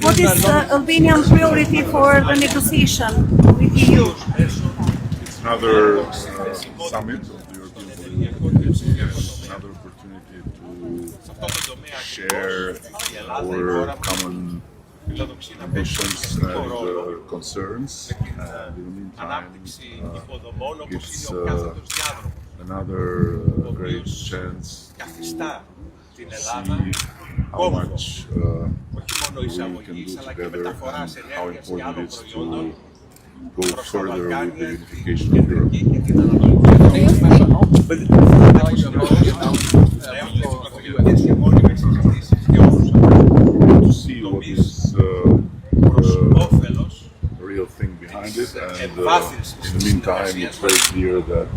What is Albanian priority for the negotiation with EU? It's another summit of the European Community, another opportunity to share our common ambitions and concerns. And in the meantime, it's another great chance to see how much we can do together and how important it is to go further with the unification of Europe. To see what is the real thing behind it, and in the meantime it's very clear that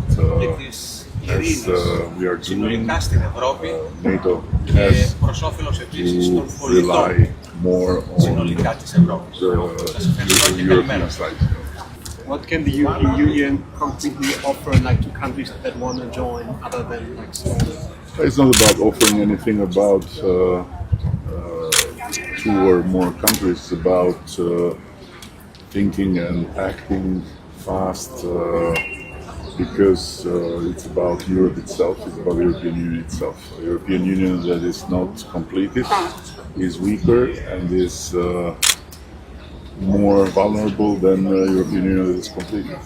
as we are doing, NATO has to rely more on the European side. What can the European Union concretely offer, like, to countries that want to join, other than like smaller? It's not about offering anything about two or more countries. It's about thinking and acting fast, because it's about Europe itself. It's about the European Union itself. A European Union that is not completed is weaker and is more vulnerable than a European Union that is completed.